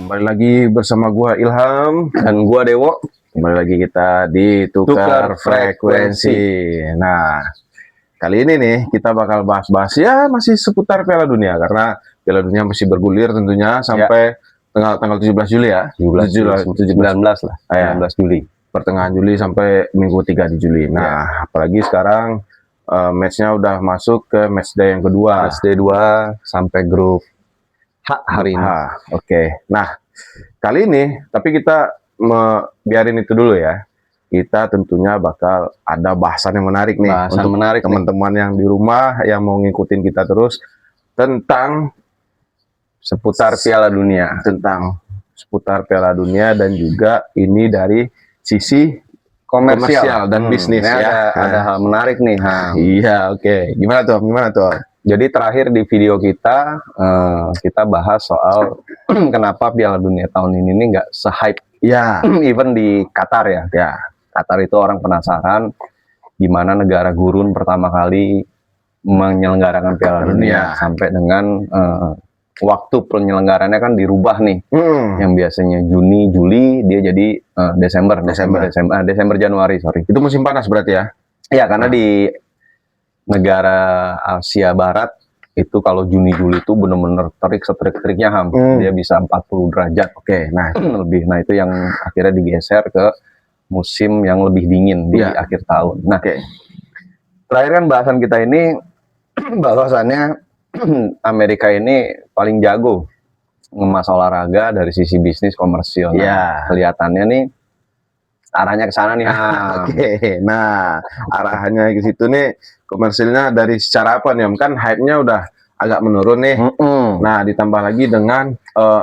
Kembali lagi bersama gua Ilham dan gua Dewo. Kembali lagi kita di Tukar Frekuensi. Nah, kali ini nih kita bakal bahas-bahas ya masih seputar Piala Dunia karena Piala Dunia masih bergulir tentunya sampai tanggal 17 Juli ya. 19 lah. 19 Juli. Pertengahan Juli sampai minggu 3 di Juli. Nah, apalagi sekarang matchnya udah masuk ke matchday yang kedua. Matchday 2 sampai grup H hari ini. Oke. Nah, kali ini tapi kita biarin itu dulu ya. Kita tentunya bakal ada bahasan yang menarik nih untuk menarik teman-teman yang di rumah yang mau ngikutin kita terus tentang seputar Piala Dunia, dan juga ini dari sisi komersial dan bisnis ya. Ada hal menarik nih. Iya, oke. Gimana tuh? Jadi terakhir di video kita bahas soal kenapa Piala Dunia tahun ini nggak se-hype ya, even di Qatar ya. Qatar itu orang penasaran gimana negara gurun pertama kali menyelenggarakan Piala Dunia sampai dengan waktu penyelenggarannya kan dirubah nih. Yang biasanya Juni, Juli dia jadi Desember Januari, sorry. Itu musim panas berarti ya? Iya, karena di negara Asia Barat itu kalau Juni Juli itu benar-benar terik seterik-teriknya dia bisa 40 derajat. Nah lebih. Nah itu yang akhirnya digeser ke musim yang lebih dingin di akhir tahun. Nah, terakhir kan bahasan kita ini bahwasannya Amerika ini paling jago ngemas olahraga dari sisi bisnis komersial. Kelihatannya nih arahnya ke sana nih. Nah, arahannya ke situ nih, komersilnya dari secara apa nih? Kan hype-nya udah agak menurun nih. Nah, ditambah lagi dengan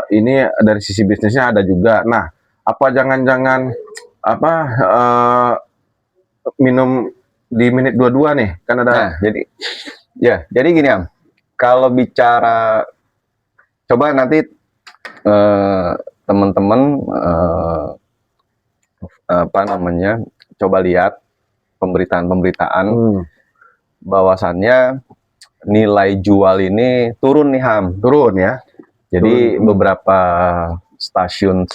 ini dari sisi bisnisnya ada juga. Nah, apa jangan-jangan minum di menit 22 nih? Kan ada. Jadi gini kalau bicara, coba nanti teman-teman coba lihat pemberitaan bahwasannya nilai jual ini turun nih turun ya. Jadi beberapa stasiun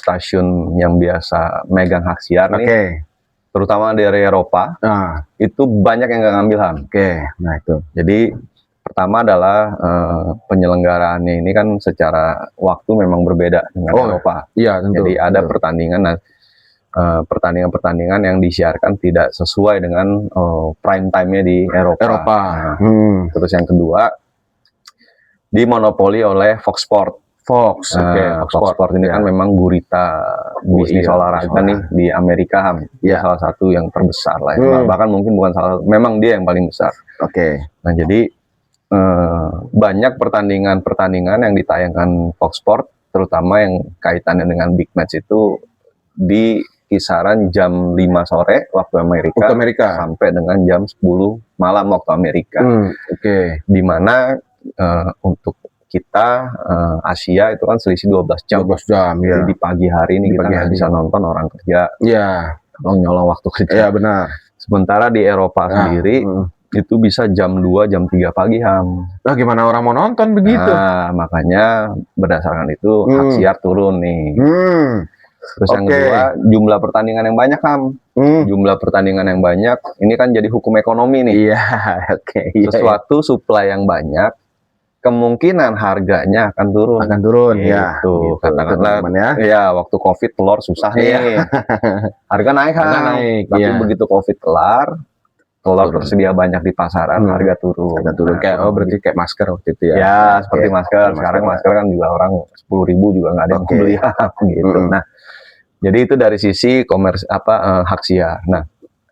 yang biasa megang hak siar nih, terutama dari Eropa, itu banyak yang nggak ngambil Nah itu. Jadi pertama adalah penyelenggaraannya ini kan secara waktu memang berbeda dengan Eropa. Iya, tentu. Jadi ada pertandingan-pertandingan yang disiarkan tidak sesuai dengan prime time-nya di Eropa. Terus yang kedua, dimonopoli oleh Fox Sport. Fox Sport ini kan memang gurita bisnis olahraga nih di Amerika, salah satu yang terbesar lah. Bahkan mungkin bukan memang dia yang paling besar. Nah jadi banyak pertandingan yang ditayangkan Fox Sport, terutama yang kaitannya dengan big match itu di kisaran jam 5 sore waktu Amerika sampai dengan jam 10 malam waktu Amerika. Di mana untuk kita Asia itu kan selisih 12 jam. Jadi di pagi hari ini kita nggak bisa nonton, orang kerja. Nyolong waktu kerja. Benar. Sementara di Eropa sendiri itu bisa jam 2, jam 3 pagi Nah, gimana orang mau nonton begitu? Nah, makanya berdasarkan itu hak siar turun nih. Terus yang kedua, jumlah pertandingan yang banyak jumlah pertandingan yang banyak ini kan jadi hukum ekonomi nih. Sesuatu supply yang banyak, kemungkinan harganya akan turun. Gitu. Katakanlah waktu COVID telur susah nih. Harga naik. Tapi begitu COVID kelar, telur tersedia banyak di pasaran, harga turun. Berarti kayak masker waktu itu ya? Ya, seperti masker. Sekarang masker kan juga orang 10.000 juga nggak ada yang beli gitu. Nah, jadi itu dari sisi hak siar. Nah,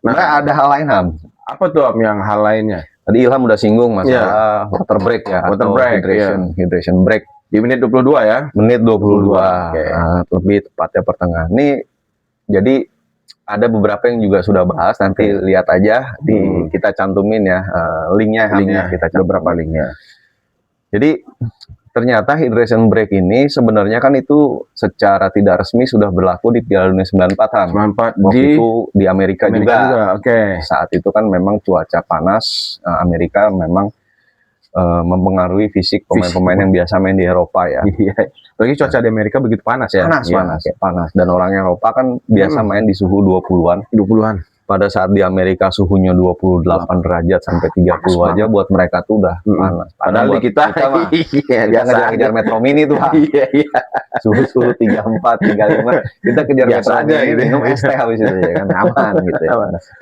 ada hal lain Apa tuh yang hal lainnya? Tadi Ilham udah singgung masalah water break hydration break di menit 22 ya? Menit 22. Lebih tepatnya pertengahan. Nih, jadi ada beberapa yang juga sudah bahas, nanti lihat aja kita cantumin ya linknya kita cantumin beberapa linknya. Jadi ternyata hydration break ini sebenarnya kan itu secara tidak resmi sudah berlaku di Piala Dunia 94 waktu itu di Amerika juga. Saat itu kan memang cuaca panas, Amerika memang mempengaruhi fisik pemain-pemain yang biasa main di Eropa ya. Iya. Lagi cuaca di Amerika begitu panas ya. Panas. Dan orang Eropa kan biasa main di suhu 20-an. 20-an. Pada saat di Amerika suhunya 28 derajat sampai 30 aja buat mereka tuh udah panas. Padahal di kita mah iya, biasa ngejar Metro Mini tuh. Iya. Suhu 34, 35. Kita kejar Biasa Metro aja Mini, gitu. minum es teh habis itu ya kan aman gitu ya.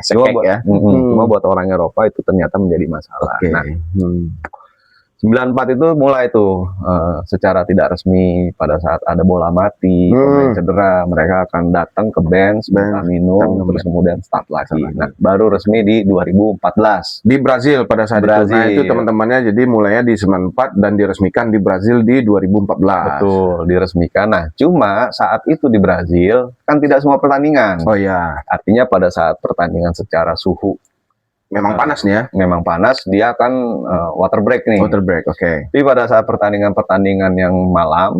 Sekek ya. Cuma buat orang Eropa itu ternyata menjadi masalah. Oke. Nah, 94 itu mulai tuh secara tidak resmi pada saat ada bola mati, pemain cedera, mereka akan datang ke bench, minum, terus kemudian start lagi. Nah, baru resmi di 2014 di Brazil pada saat itu. Nah, itu teman-temannya jadi mulainya di 94 dan diresmikan di Brazil di 2014. Betul, diresmikan. Nah, cuma saat itu di Brazil kan tidak semua pertandingan. Oh ya. Artinya pada saat pertandingan secara suhu memang panas nih ya. Memang panas, dia akan water break nih. Water break, oke. Tapi pada saat pertandingan yang malam,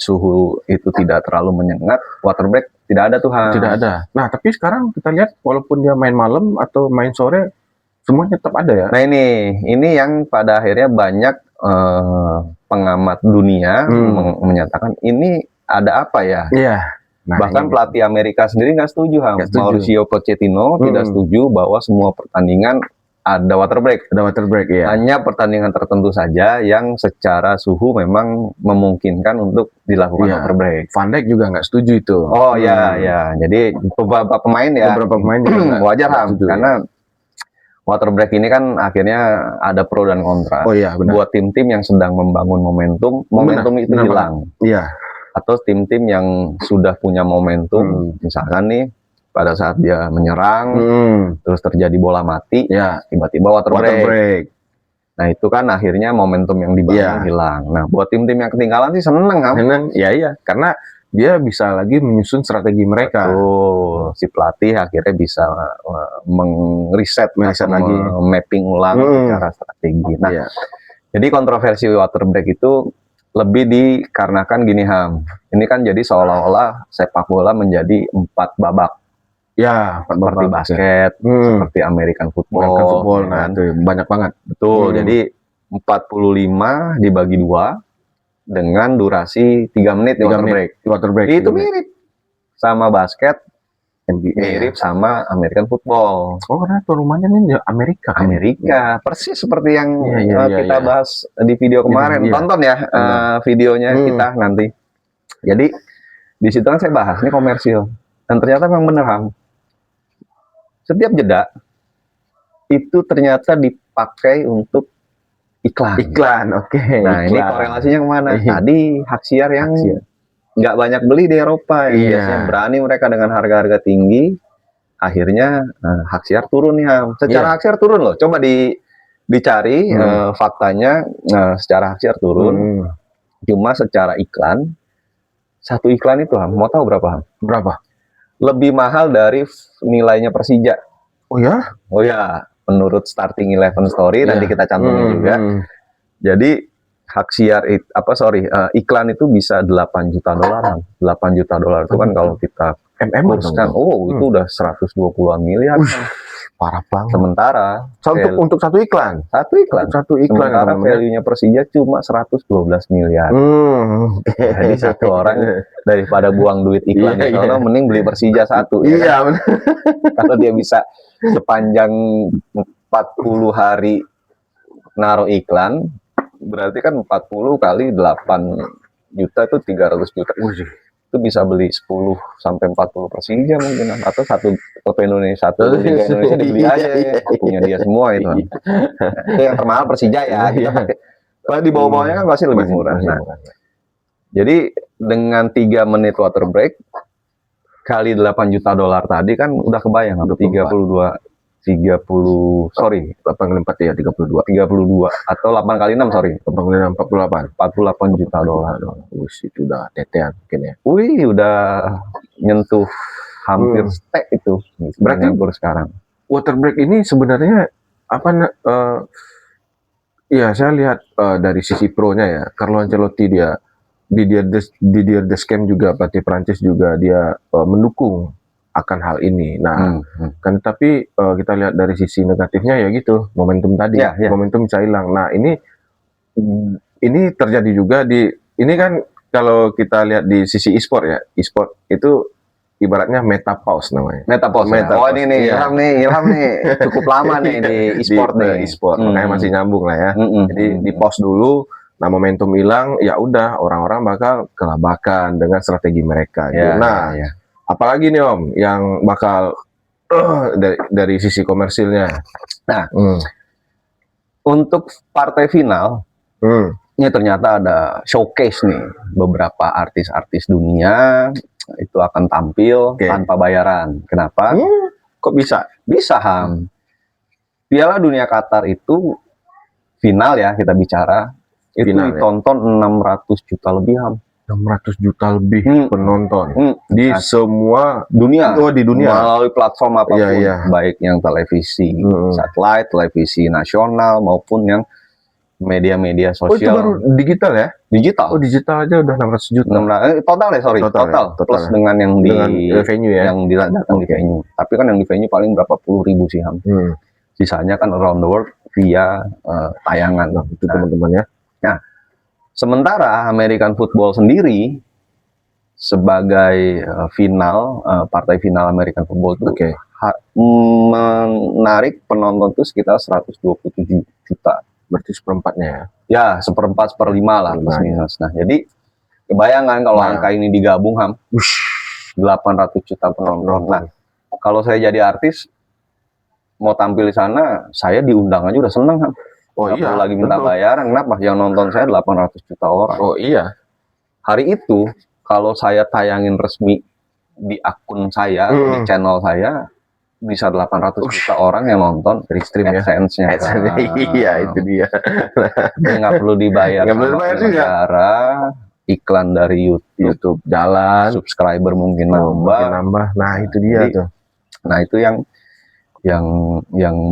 suhu itu tidak terlalu menyengat, water break tidak ada tuh. Tidak ada. Nah, tapi sekarang kita lihat walaupun dia main malam atau main sore, semuanya tetap ada ya. Nah ini yang pada akhirnya banyak pengamat dunia menyatakan ini ada apa ya? Iya. Nah, bahkan pelatih Amerika sendiri nggak setuju, Mauricio Pochettino tidak setuju bahwa semua pertandingan ada water break. Ada water break ya. Hanya pertandingan tertentu saja yang secara suhu memang memungkinkan untuk dilakukan water break. Van Dijk juga nggak setuju itu. Oh ya. Jadi beberapa pemain juga wajar karena water break ini kan akhirnya ada pro dan kontra. Oh iya, benar. Buat tim-tim yang sedang membangun momentum itu hilang. Iya. Atau tim-tim yang sudah punya momentum, misalkan nih pada saat dia menyerang, terus terjadi bola mati, tiba-tiba water break. Nah itu kan akhirnya momentum yang dibangun hilang. Nah buat tim-tim yang ketinggalan sih seneng kan? Iya, karena dia bisa lagi menyusun strategi mereka. Si pelatih akhirnya bisa mengriset lagi, mapping ulang secara strategi. Nah, jadi kontroversi water break itu lebih dikarenakan gini ini kan jadi seolah-olah sepak bola menjadi 4 babak. Ya, seperti basket, seperti American football, nah itu banyak banget. Betul. Jadi 45 dibagi 2 dengan durasi 3 menit water break. Itu mirip sama basket, mirip sama American football. Oh, karena rumahnya ini Amerika. Persis seperti yang kita bahas di video kemarin. Tonton ya videonya kita nanti. Jadi di situ kan saya bahas ini komersil dan ternyata memang benar setiap jeda itu ternyata dipakai untuk iklan. Oke. Nah ini korelasinya kemana? Tadi hak siar yang nggak banyak beli di Eropa, biasanya berani mereka dengan harga-harga tinggi, akhirnya hak siar turun nih secara hak siar turun loh. Coba dicari faktanya, secara hak siar turun. Cuma secara iklan, satu iklan itu mau tahu berapa? Berapa? Lebih mahal dari nilainya Persija. Oh ya, menurut Starting 11 Story nanti kita cantumin juga. Jadi hak siar iklan itu bisa 8 juta dolar. 8 juta dolar itu kan kalau kita kurskan, itu udah 120-an miliar. Parah banget. Sementara untuk satu iklan. Sementara value-nya Persija cuma 112 miliar. Jadi satu orang daripada buang duit iklan mending beli Persija satu. Iya. Kalau dia bisa sepanjang 40 hari naruh iklan, berarti kan 40 kali 8 juta itu 300 juta. Itu bisa beli 10 sampai 40 Persija mungkin, atau satu klub Indonesia, Liga Indonesia dibeli aja punya dia semua itu. Itu yang termahal Persija ya. Kalau di bawah-bawahnya kan pasti lebih murah. Nah, jadi dengan 3 menit water break kali 8 juta dolar tadi kan udah kebayang 32 atau 8 kali 6 48 juta dolar. Itu udah tetean mungkin ya. Udah nyentuh hampir stek itu. Berarti sekarang water break ini sebenarnya saya lihat dari sisi pro-nya ya. Carlo Ancelotti Didier Deschamps juga pelatih Prancis juga dia mendukung akan hal ini. Nah, kan tapi kita lihat dari sisi negatifnya ya gitu, momentum tadi, momentum bisa hilang. Nah, ini terjadi juga ini kan kalau kita lihat di sisi e-sport ya, e-sport itu ibaratnya meta-pause namanya. Meta-pause. Oh ini nih, Ilham nih cukup lama nih di e-sport nih. E-sport, makanya masih nyambung lah ya. Jadi di pause dulu, nah momentum hilang, ya udah orang-orang bakal kelabakan dengan strategi mereka. Nah, apalagi nih Om yang bakal dari sisi komersilnya. Nah, untuk partai final, ini ternyata ada showcase nih, beberapa artis-artis dunia itu akan tampil tanpa bayaran. Kenapa? Kok bisa? Bisa, Ham. Piala Dunia Qatar itu final ya, kita bicara, itu final, ditonton 600 juta lebih, Ham. 600 juta lebih penonton di semua dunia. Di dunia melalui platform apapun, baik yang televisi satelit, televisi nasional maupun yang media-media sosial. Oh, itu baru digital ya? Digital. Oh, digital aja udah 600 juta. Total ya, sorry. Total. Plus dengan yang di venue ya. Yang datang di venue. Tapi kan yang di venue paling berapa puluh ribu sih, Ham. Sisanya kan around the world via tayangan. Itu teman-teman ya. Nah, sementara American football sendiri sebagai partai final American football itu menarik penonton itu sekitar 127 juta. Berarti seperempatnya ya? Ya, seperempat, seperlima lah. Nah, jadi kebayangan kalau angka ini digabung, Ham, 800 juta penonton. Nah, kalau saya jadi artis, mau tampil di sana, saya diundang aja udah seneng, Ham. Oh iya, lagi minta bayaran, kenapa? Yang nonton saya 800 juta orang. Oh iya. Hari itu, kalau saya tayangin resmi di akun saya, di channel saya, bisa 800 juta orang yang nonton dari stream AdSense-nya. Iya, itu dia. Nggak perlu dibayar sama negara, iklan dari YouTube jalan, subscriber mungkin nambah. Nah, itu dia tuh. Nah, itu yang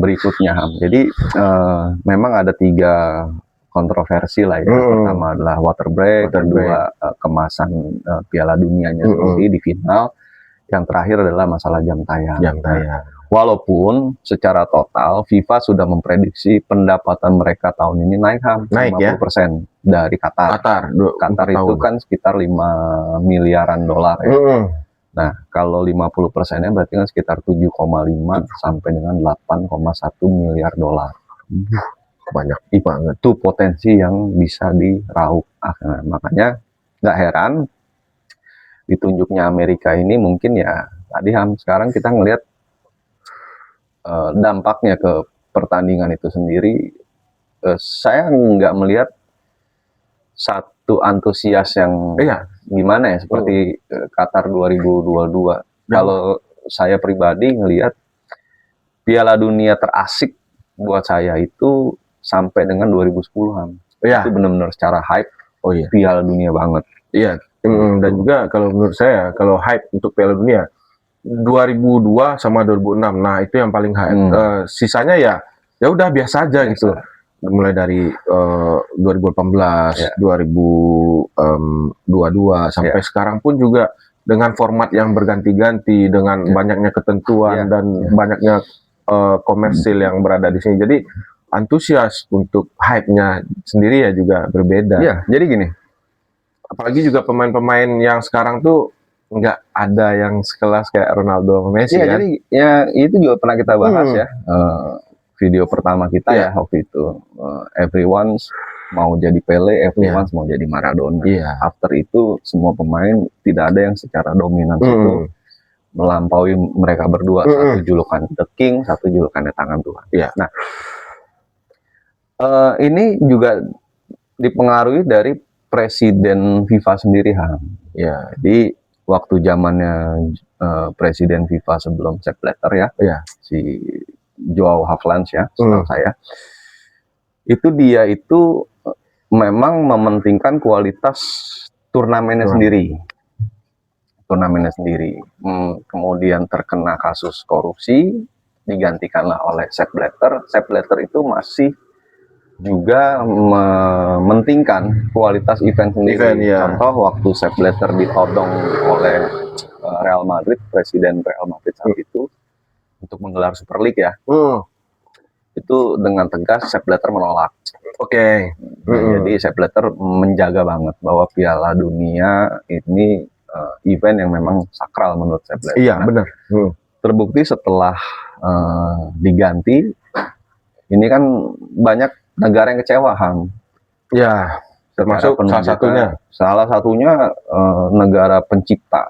berikutnya, Ham. Jadi memang ada 3 kontroversi lah ya. Pertama adalah water break, kedua kemasan Piala Dunianya seperti di final. Yang terakhir adalah masalah jam tayang. Walaupun secara total FIFA sudah memprediksi pendapatan mereka tahun ini naik, Ham, 50% dari Qatar. Qatar itu kan sekitar 5 miliaran dolar ya. Nah, kalau 50%-nya berarti kan sekitar 7,5 sampai dengan 8,1 miliar dolar. Banyak banget. Itu potensi yang bisa diraup. Makanya nggak heran ditunjuknya Amerika ini mungkin ya tadi, Ham, sekarang kita ngelihat dampaknya ke pertandingan itu sendiri. Saya nggak melihat satu antusias yang gimana ya seperti Qatar 2022. Kalau saya pribadi ngelihat Piala Dunia terasik buat saya itu sampai dengan 2010, Ham. Itu benar-benar secara hype Piala Dunia banget. Iya. Dan juga kalau menurut saya, kalau hype untuk Piala Dunia 2002 sama 2006, nah itu yang paling hype. Sisanya ya udah biasa aja gitu. Mulai dari 2018, 2022 sampai sekarang pun juga dengan format yang berganti-ganti, dengan banyaknya ketentuan dan banyaknya komersil yang berada di sini. Jadi antusias untuk hype-nya sendiri ya juga berbeda. Iya, jadi gini. Apalagi juga pemain-pemain yang sekarang tuh nggak ada yang sekelas kayak Ronaldo, Messi. Iya, jadi ya itu juga pernah kita bahas ya. Video pertama kita ya waktu itu. Everyone mau jadi Pele, everyone mau jadi Maradona. After itu semua pemain tidak ada yang secara dominan itu melampaui mereka berdua. Satu julukan The King, satu julukannya tangan Tuhan. Nah, ini juga dipengaruhi dari Presiden FIFA sendiri, Ham. Jadi waktu zamannya Presiden FIFA sebelum Sepp Blatter si Joao Havelange ya, setahu saya, dia itu memang mementingkan kualitas turnamennya sendiri. Kemudian terkena kasus korupsi, digantikanlah oleh Sepp Blatter. Sepp Blatter itu masih juga mementingkan kualitas event sendiri. Contoh waktu Sepp Blatter ditodong oleh Real Madrid, presiden Real Madrid saat itu untuk menggelar Super League ya. Itu dengan tegas Sepp Blatter menolak. Jadi Sepp Blatter menjaga banget bahwa Piala Dunia ini event yang memang sakral menurut Sepp Blatter. Iya, benar. Terbukti setelah diganti, ini kan banyak negara yang kecewa, Ham. Ya, termasuk salah satunya negara pencipta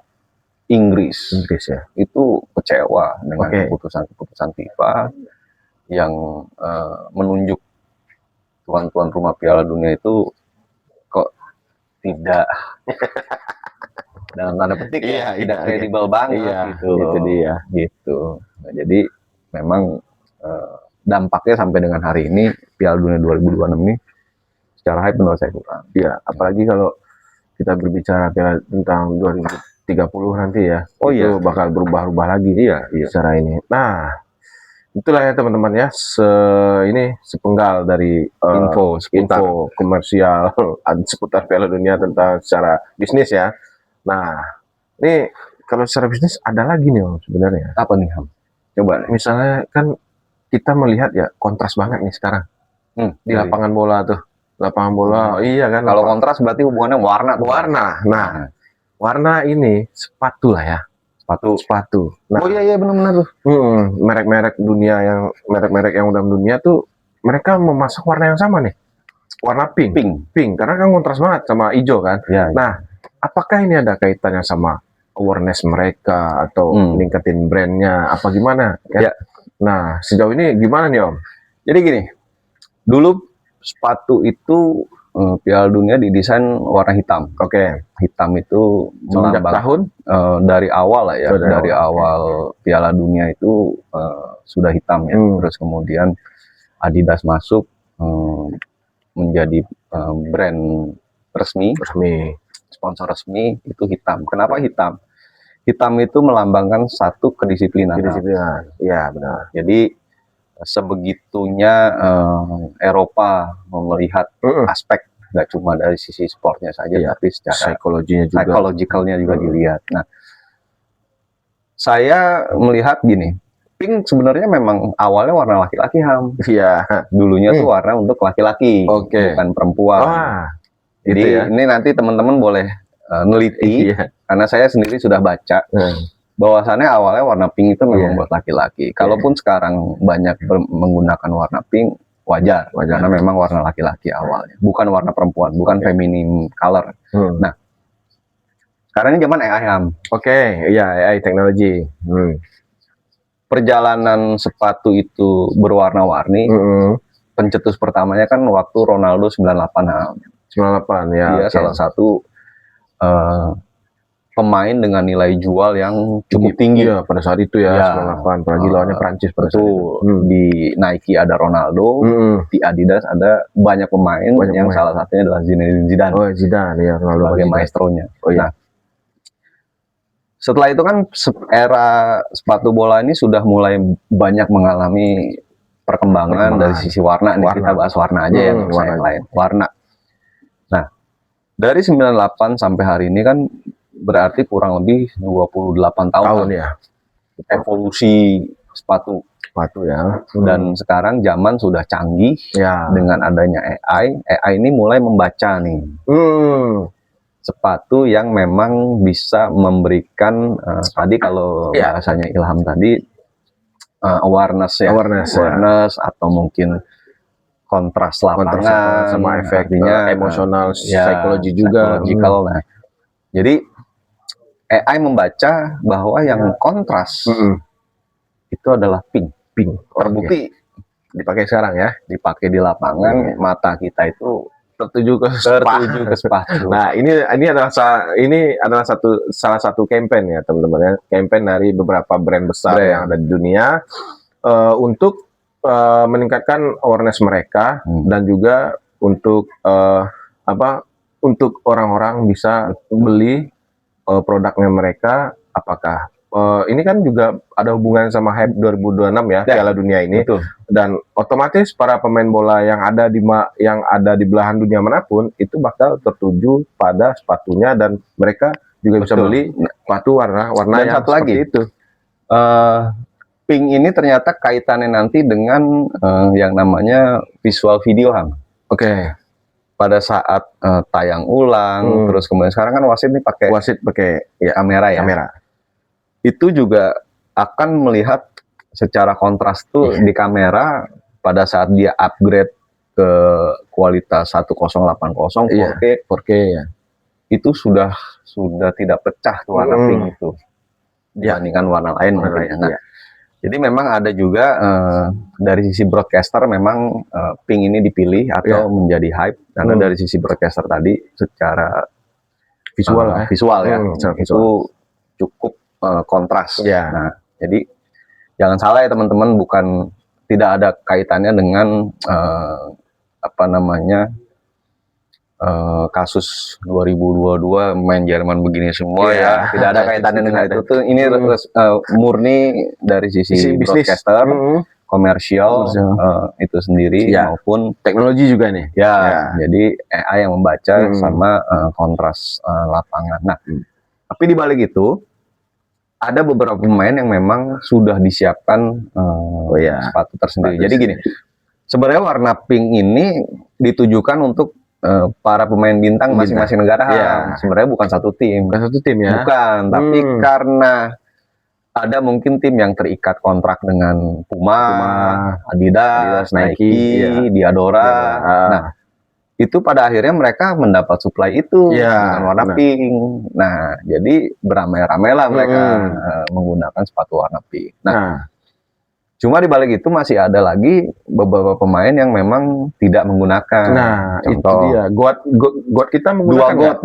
Inggris ya. Itu kecewa dengan keputusan FIFA yang menunjuk tuan-tuan rumah Piala Dunia itu kok tidak dalam tanda petik tidak kredibel banget gitu. Itu dia. Gitu. Nah, jadi memang dampaknya sampai dengan hari ini Piala Dunia 2026 ini secara hype menurut saya kurang. Iya, apalagi kalau kita berbicara tentang 2030 nanti ya. Itu bakal berubah-ubah lagi secara ini. Nah, itulah ya teman-teman ya, ini sepenggal dari info komersial seputar Piala Dunia tentang secara bisnis ya. Nah, ini kalau secara bisnis ada lagi nih Om sebenarnya. Apa nih Ham? Coba misalnya kan kita melihat ya kontras banget nih sekarang di lapangan bola tuh. Lapangan bola, iya kan. Kalau kontras berarti hubungannya warna. Nah, warna ini sepatu lah ya. Sepatu. Nah, iya benar-benar tuh. Merek-merek merek-merek yang udah mendunia tuh mereka memasak warna yang sama nih. Warna pink. Karena kan kontras banget sama hijau kan. Ya. Nah, apakah ini ada kaitannya sama awareness mereka atau meningkatin brandnya apa gimana? Kan? Ya. Nah, sejauh ini gimana nih Om? Jadi gini, dulu sepatu itu Piala Dunia didesain warna hitam. Hitam itu melambang tahun dari awal lah ya. Dari awal Piala Dunia itu sudah hitam ya. Terus kemudian Adidas masuk menjadi brand resmi, sponsor resmi itu hitam. Kenapa hitam? Hitam itu melambangkan satu kedisiplinan. Iya benar. Jadi sebegitunya Eropa melihat aspek nggak cuma dari sisi sportnya saja, tapi secara psikologikalnya juga dilihat. Nah, saya melihat gini, pink sebenarnya memang awalnya warna laki-laki Ham. Iya. Dulunya tuh warna untuk laki-laki, bukan perempuan. Jadi ini nanti teman-teman boleh neliti, karena saya sendiri sudah baca. Bahwasannya awalnya warna pink itu memang buat laki-laki. Kalaupun sekarang banyak menggunakan warna pink, wajar. Karena memang warna laki-laki awalnya. Bukan warna perempuan, bukan feminine color. Nah, sekarang ini zaman AI, Ham. AI teknologi. Perjalanan sepatu itu berwarna-warni. Pencetus pertamanya kan waktu Ronaldo 98, Ham. 98, ya. Dia salah satu pemain dengan nilai jual yang cukup tinggi pada saat itu 98, apalagi lawannya Prancis pada saat itu. Di Nike ada Ronaldo, di Adidas ada banyak pemain yang salah satunya adalah Zinedine Zidane. Zidane ya, Ronaldo sebagai maestronya. Nah, setelah itu kan era sepatu bola ini sudah mulai banyak mengalami perkembangan dari sisi warna. Kita bahas warna aja yang lain. Warna. Nah, dari 98 sampai hari ini kan berarti kurang lebih 28 tahun ya evolusi sepatu ya. Dan sekarang zaman sudah canggih dengan adanya AI ini mulai membaca nih sepatu yang memang bisa memberikan tadi kalau bahasanya Ilham tadi awareness atau mungkin kontras lapangan sama efeknya emosional, psikologi juga. Nah, jadi AI membaca bahwa yang kontras itu adalah pink. Terbukti dipakai sekarang ya, dipakai di lapangan, mata kita itu tertuju ke sepatu. Nah, ini adalah salah satu campaign ya teman-teman ya, campaign dari beberapa brand besar yang ada di dunia untuk meningkatkan awareness mereka dan juga untuk untuk orang-orang bisa beli produknya mereka. Apakah ini kan juga ada hubungan sama hype 2026 ya, Piala Dunia ini. Betul. Dan otomatis para pemain bola yang ada di belahan dunia manapun itu bakal tertuju pada sepatunya dan mereka juga bisa beli sepatu warna Dan yang satu lagi itu. Pink ini ternyata kaitannya nanti dengan yang namanya visual video, Ham. Oke. Pada saat tayang ulang, terus kemudian sekarang kan wasit pakai ya, kamera ya. Kamera. Itu juga akan melihat secara kontras tuh di kamera pada saat dia upgrade ke kualitas 1080 4K ya. Itu sudah tidak pecah tuh warna pink itu dibandingkan warna lain. Nah, jadi memang ada juga dari sisi broadcaster memang pink ini dipilih atau menjadi hype karena dari sisi broadcaster tadi secara visual ya, itu cukup kontras. Nah, jadi jangan salah ya teman-teman, bukan tidak ada kaitannya dengan kasus 2022 main Jerman begini semua ya, tidak ada kaitannya dengan itu tuh. Ini murni dari sisi broadcaster, komersial itu sendiri maupun teknologi juga nih. Jadi AI yang membaca sama kontras lapangan. Nah, tapi di balik itu ada beberapa pemain yang memang sudah disiapkan sepatu tersendiri. Jadi gini, sebenarnya warna pink ini ditujukan untuk para pemain bintang masing-masing negara. Sebenarnya bukan satu tim. Bukan satu tim ya? Bukan, tapi karena ada mungkin tim yang terikat kontrak dengan Puma, Adidas, Nike, Diadora. Nah, itu pada akhirnya mereka mendapat supply itu dengan warna pink. Nah, jadi beramai-ramailah mereka menggunakan sepatu warna pink. Nah, cuma di balik itu masih ada lagi beberapa pemain yang memang tidak menggunakan. Nah, contoh, itu dia. God kita menggunakan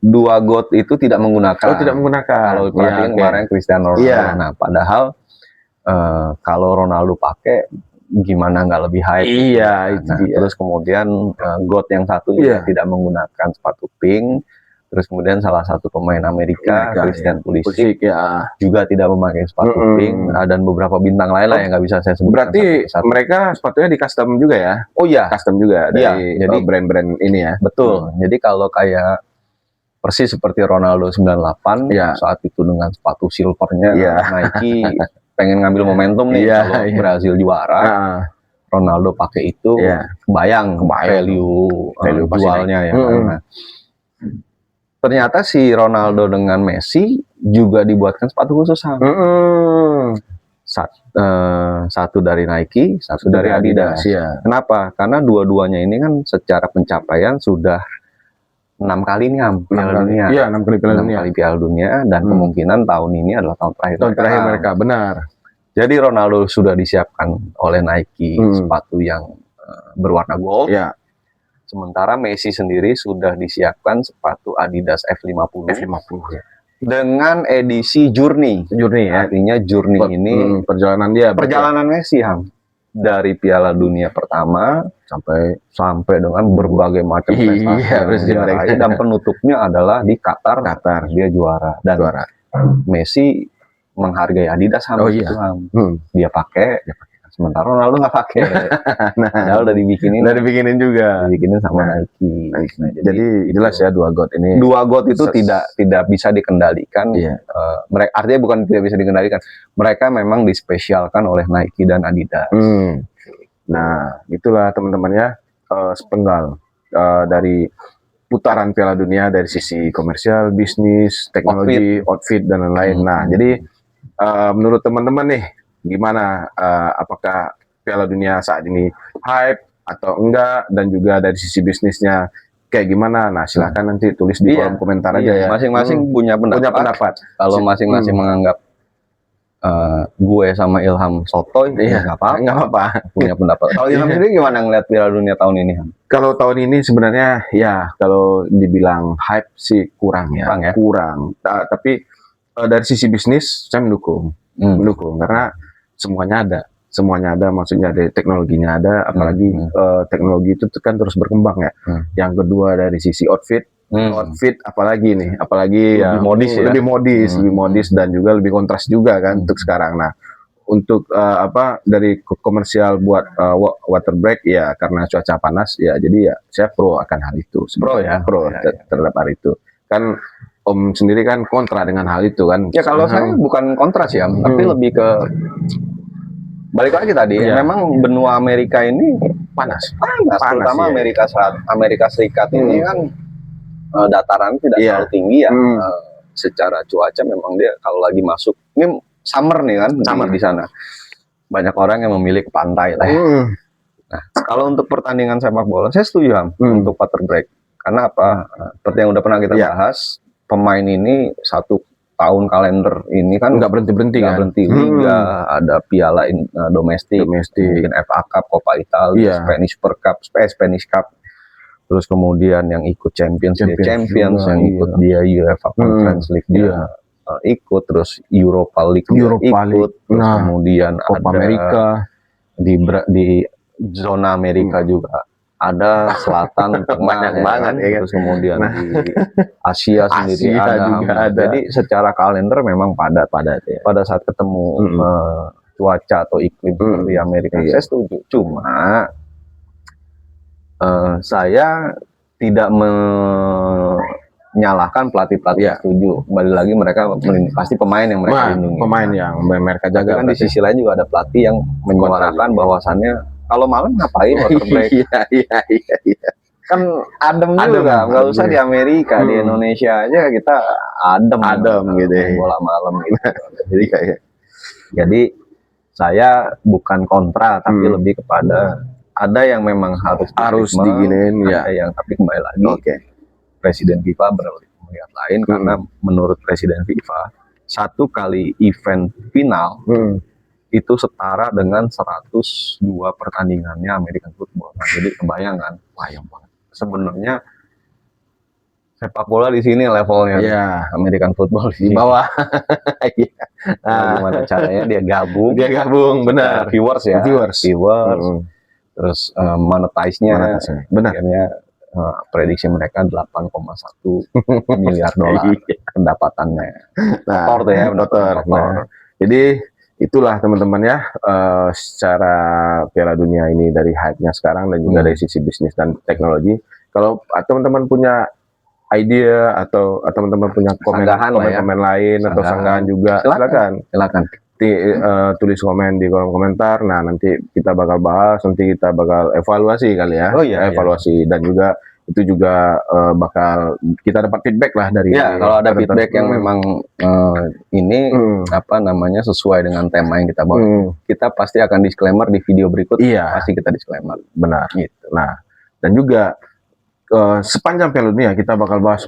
dua God itu tidak menggunakan. Oh, tidak menggunakan. Kalau perhatiin kemarin Cristiano Ronaldo. Nah, padahal kalau Ronaldo pakai gimana nggak lebih hype? Terus kemudian God yang satu juga tidak menggunakan sepatu pink. Terus kemudian salah satu pemain Amerika, Christian Pulisic juga tidak memakai sepatu pink, dan beberapa bintang lain lah yang nggak bisa saya sebutkan. Berarti mereka sepatunya di custom juga ya? Oh iya, custom juga dari jadi brand-brand ini ya. Betul. Jadi kalau kayak persis seperti Ronaldo 98 saat itu dengan sepatu silvernya Nike pengen ngambil momentum nih kalau Brazil juara. Ronaldo pakai itu, kebayang value jualnya ya. Nah, ternyata si Ronaldo dengan Messi juga dibuatkan sepatu khusus. Satu dari Nike, satu dari Adidas. Kenapa? Karena dua-duanya ini kan secara pencapaian sudah 6 kali nih Piala Dunia. 6 kali Piala Dunia dan kemungkinan tahun ini adalah tahun terakhir mereka. Benar. Jadi Ronaldo sudah disiapkan oleh Nike sepatu yang berwarna gold. Sementara Messi sendiri sudah disiapkan sepatu Adidas F50 dengan edisi Journey artinya Journey ini perjalanan Messi dari Piala Dunia pertama sampai dengan berbagai macam prestasi dan penutupnya adalah di Qatar dia juara dan Messi menghargai Adidas dia pakai. Sementara Ronaldo nggak pakai. Padahal udah dibikinin sama Nike. Nah, jadi jelas ya dua God ini. Dua God itu tidak bisa dikendalikan. Mereka artinya bukan tidak bisa dikendalikan. Mereka memang dispesialkan oleh Nike dan Adidas. Nah, itulah teman-teman ya sepenggal dari putaran Piala Dunia dari sisi komersial, bisnis, teknologi, outfit dan lain-lain. Nah, jadi menurut teman-teman nih, gimana apakah Piala Dunia saat ini hype atau enggak, dan juga dari sisi bisnisnya kayak gimana? Nah, silahkan nanti tulis di kolom komentar aja ya. Masing-masing punya pendapat. Kalau masing-masing menganggap gue sama Ilham sotoy, nggak apa-apa. Punya pendapat. Kalau Ilham sendiri gimana ngeliat Piala Dunia tahun ini? Kalau tahun ini sebenarnya ya kalau dibilang hype sih kurang. Tapi dari sisi bisnis saya mendukung karena semuanya ada, maksudnya ada teknologinya ada, apalagi teknologi itu kan terus berkembang ya. Yang kedua dari sisi outfit apalagi lebih modis dan juga lebih kontras juga kan untuk sekarang. Nah, untuk dari komersial buat water break ya karena cuaca panas ya, jadi ya saya pro akan hal itu. Terhadap hal itu kan Om sendiri kan kontra dengan hal itu kan. Ya kalau saya bukan kontra sih, tapi lebih ke balik lagi tadi. Memang benua Amerika ini panas, terutama Amerika Serikat ini kan dataran tidak terlalu tinggi ya. Secara cuaca memang dia kalau lagi masuk ini summer nih kan di sana. Banyak orang yang memilih ke pantai lah. Nah, kalau untuk pertandingan sepak bola, saya setuju untuk water break. Karena apa? Seperti yang udah pernah kita bahas, pemain ini 1 tahun kalender ini kan nggak berhenti liga, ada piala domestik, mungkin FA Cup, Coppa Italia, Spanish Cup. Terus kemudian yang ikut Champions, yang ikut dia UEFA Conference League dia ikut, terus Europa League ikut, terus kemudian Copa ada Amerika di zona Amerika juga. Ada selatan, tengah, terus kemudian di Asia sendiri ada. Jadi secara kalender memang padat ya. Pada saat ketemu cuaca atau iklim di Amerika, saya setuju. Cuma saya tidak menyalahkan pelatih-pelatih setuju. Kembali lagi mereka pasti pemain yang mereka lindungi. Pemain yang mereka jaga. Kan di sisi lain juga ada pelatih yang menyuarakan bahwasannya kalau malam ngapain water break? Iya. Kan adem juga, nggak usah di Amerika, di Indonesia aja kita adem gitu ya. Bola malam gitu. Jadi saya bukan kontra, tapi lebih kepada ada yang memang harus diginiin, ada yang tapi kembali lagi. Presiden FIFA melihat lain karena menurut Presiden FIFA 1 kali event final itu setara dengan 102 pertandingannya American football. Nah, jadi kebayangkan, wayang banget. Sebenarnya sepak bola di sini levelnya, American football di bawah. Gimana caranya dia gabung, benar. Viewers. Terus monetize-nya, akhirnya prediksi mereka 8,1 miliar dolar pendapatannya. Kotor. Jadi itulah teman-teman ya, secara Piala Dunia ini dari hype-nya sekarang dan juga dari sisi bisnis dan teknologi. Kalau teman-teman punya idea atau teman-teman punya komen lain atau sanggahan juga, silakan. Tulis komen di kolom komentar. Nah, nanti kita bakal bahas, nanti kita bakal evaluasi kali ya. Evaluasi dan juga itu juga bakal kita dapat feedback lah dari kalau ada feedback yang memang ini sesuai dengan tema yang kita bawa, kita pasti akan disclaimer di video berikut. Pasti kita disclaimer, benar gitu. Nah, dan juga sepanjang Piala Dunia kita bakal bahas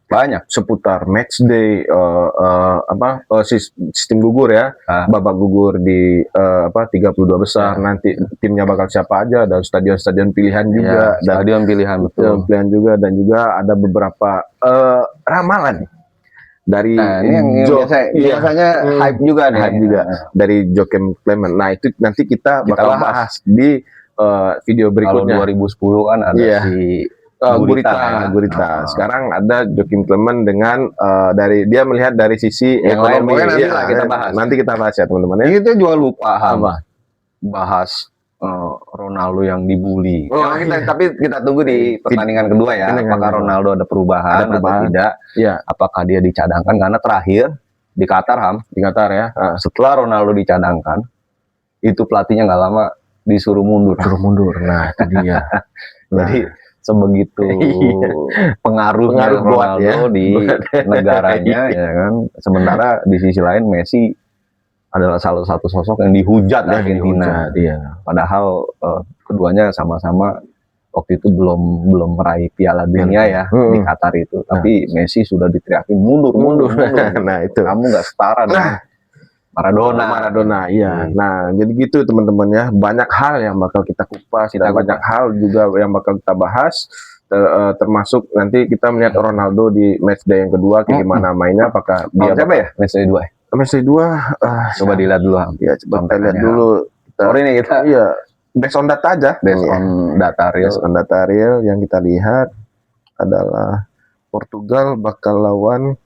banyak seputar match day, sistem gugur ya, babak gugur di 32 besar, nanti timnya bakal siapa aja, dan stadion pilihan juga, stadion pilihan juga, dan juga ada beberapa ramalan dari biasanya hype juga dari Joakim Clement. Nah, itu nanti kita bakal bahas di video berikutnya. Kalau 2010 kan ada si Gurita. Sekarang ada Joakim Clement dengan dari dia melihat dari sisi yang ekonomi. Nanti kita bahas ya teman-teman. Kita juga lupa bahas Ronaldo yang dibully. Tapi kita tunggu di pertandingan kedua ya. Apakah Ronaldo ada perubahan atau tidak? Apakah dia dicadangkan? Karena terakhir di Qatar ya. Setelah Ronaldo dicadangkan, itu pelatihnya nggak lama disuruh mundur. Nah, itu dia. Jadi sebegitu pengaruhnya Ronaldo di negaranya ya kan. Sementara di sisi lain Messi adalah salah satu sosok yang dihujat Argentina. Padahal keduanya sama-sama waktu itu belum meraih Piala Dunia di Qatar itu. Tapi Messi sudah diteriakin mundur. Nah, itu kamu nggak setara dengan Maradona. Nah, jadi gitu teman-teman ya. Banyak hal yang bakal kita kupas, banyak hal juga yang bakal kita bahas, termasuk nanti kita melihat Ronaldo di matchday yang kedua, gimana mainnya, apakah dia siapa ya matchday 2? Matchday 2 coba dilihat dulu. Coba kita lihat dulu. Ini kita based on data aja. Based on data real yang kita lihat adalah Portugal bakal lawan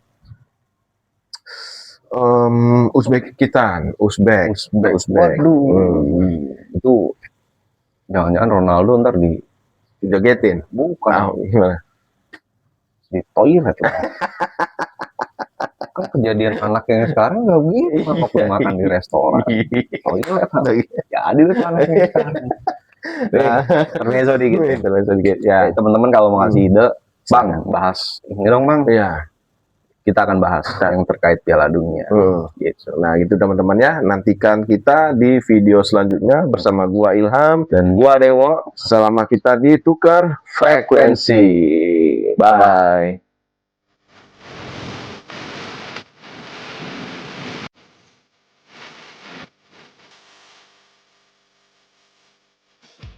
Uzbekistan. Itu jangan-jangan Ronaldo ntar dijagetin. Bukan. Gimana? di toilet lah. Kan kejadian anak yang sekarang nggak begitu, apapun makan di restoran, toilet jadi deh anaknya sekarang. Nah, Intermezzo dikit. Ya, teman-teman kalau mau kasih ide, Bang, bahas ini dong, Bang. Iya. Kita akan bahas yang terkait Piala Dunia. Gitu. Nah, gitu teman-teman ya. Nantikan kita di video selanjutnya bersama gua Ilham Dan gua Dewo. selama kita di Tukar Frekuensi. Bye.